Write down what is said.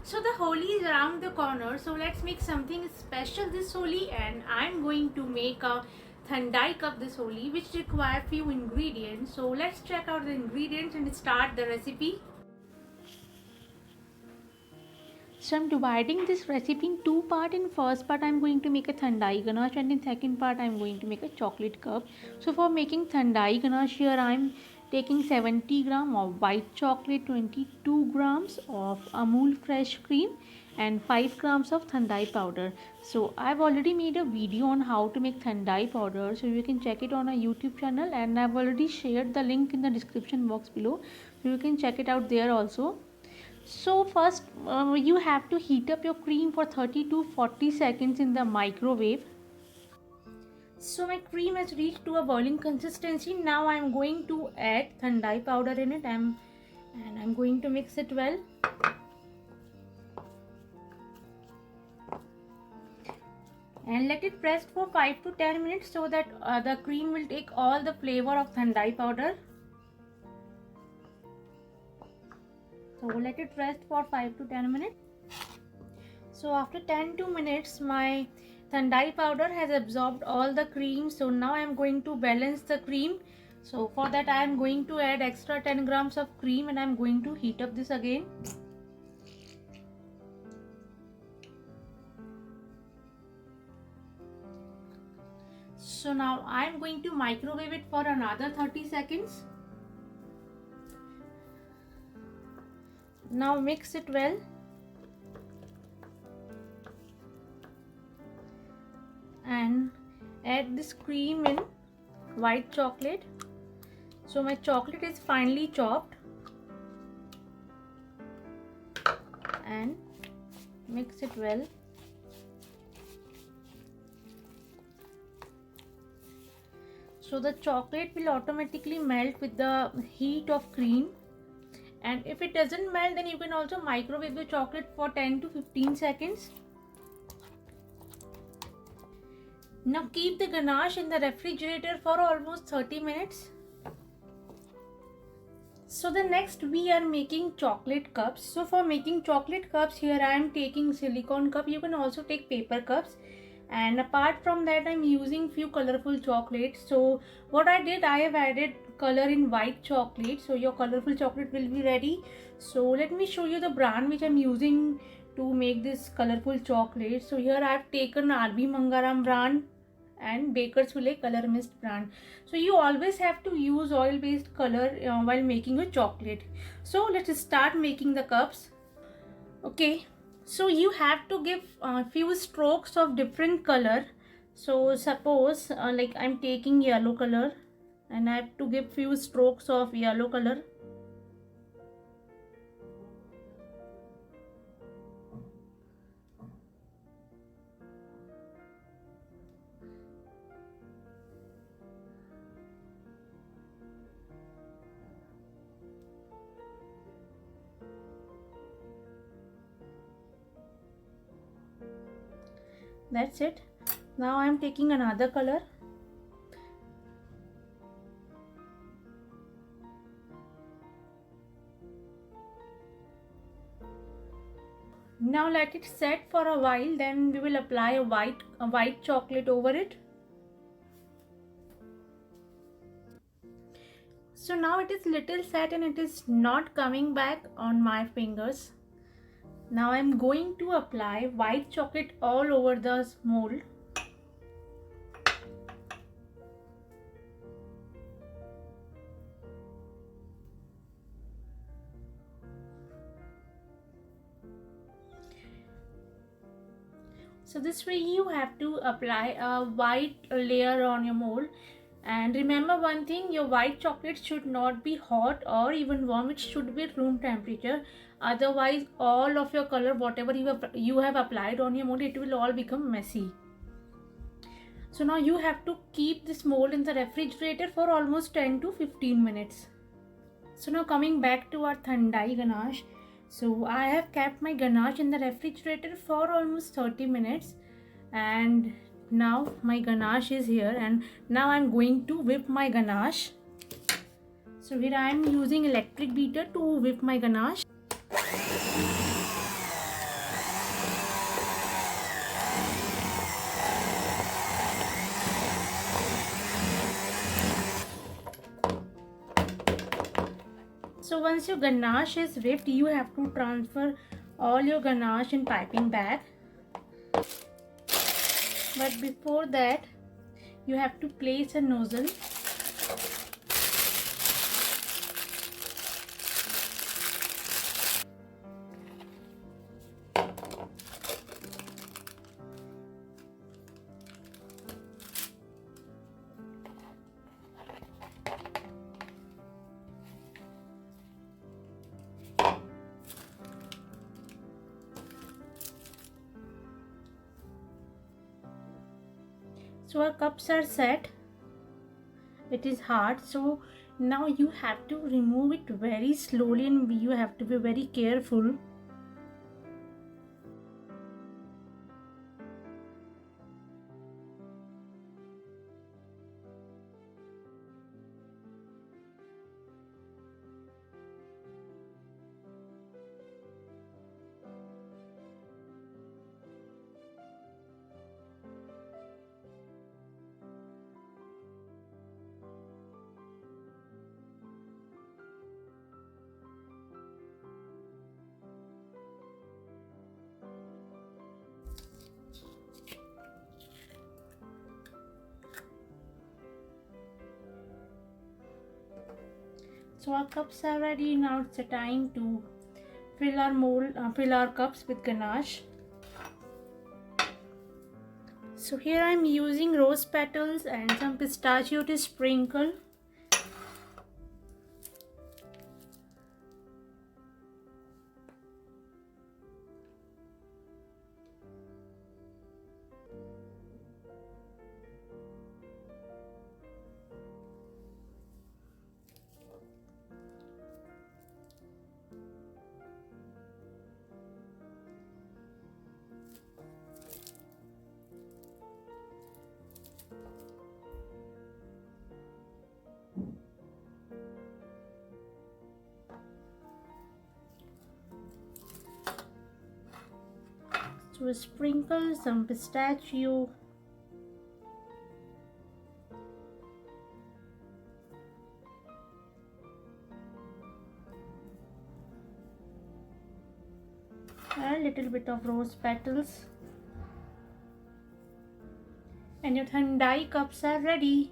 So the Holi is around the corner, so let's make something special this Holi, and I'm going to make a Thandai cup this Holi, which require few ingredients. So let's check out the ingredients and start the recipe. So I'm dividing this recipe in two parts. In first part I'm going to make a Thandai ganache, and in second part I'm going to make a chocolate cup. So for making Thandai ganache, here I'm taking 70 gram of white chocolate, 22 grams of Amul fresh cream, and 5 grams of Thandai powder. So I've already made a video on how to make Thandai powder, so you can check it on our YouTube channel, and I've already shared the link in the description box below, so you can check it out there also. So first you have to heat up your cream for 30 to 40 seconds in the microwave. So my cream has reached to a boiling consistency. Now I am going to add Thandai powder in it, and I'm going to mix it well. And let it rest for 5 to 10 minutes so that the cream will take all the flavor of Thandai powder. So let it rest for 5 to 10 minutes. So after 10 to minutes, my Thandai powder has absorbed all the cream. So now I am going to balance the cream. So for that I am going to add extra 10 grams of cream, and I am going to heat up this again. So now I am going to microwave it for another 30 seconds. Now mix it well. And add this cream in white chocolate. So my chocolate is finely chopped, and mix it well. So the chocolate will automatically melt with the heat of cream, and if it doesn't melt, then you can also microwave the chocolate for 10 to 15 seconds. Now keep the ganache in the refrigerator for almost 30 minutes. So the next we are making chocolate cups. So for making chocolate cups, here I am taking silicone cup. You can also take paper cups. And apart from that, I'm using few colorful chocolates. So what I did, I have added color in white chocolate. So your colorful chocolate will be ready. So let me show you the brand which I'm using to make this colorful chocolate. So here I have taken RB Mangaram brand and Baker's Wiley color mist brand. So you always have to use oil based color while making a chocolate. So let's start making the cups. Okay, so you have to give a few strokes of different color. So suppose like I'm taking yellow color, and I have to give few strokes of yellow color. That's it. Now I am taking another color. Now let it set for a while, then we will apply a white chocolate over it. So now it is little set and it is not coming back on my fingers. Now I am going to apply white chocolate all over the mold. So this way you have to apply a white layer on your mold. And remember one thing, your white chocolate should not be hot or even warm. It should be room temperature. Otherwise all of your color, whatever you have applied on your mold, it will all become messy. So now you have to keep this mold in the refrigerator for almost 10 to 15 minutes. So now coming back to our Thandai ganache. So I have kept my ganache in the refrigerator for almost 30 minutes, and now my ganache is here, and now I'm going to whip my ganache. So here I am using electric beater to whip my ganache. once your ganache is whipped, you have to transfer all your ganache in piping bag. But before that, you have to place a nozzle. So our cups are set. It is hard, so now you have to remove it very slowly and you have to be very careful. So our cups are ready. Now it's the time to fill our mold, fill our cups with ganache. So here I'm using rose petals and some pistachio to sprinkle. So sprinkle some pistachio. A little bit of rose petals. And your Thandai cups are ready.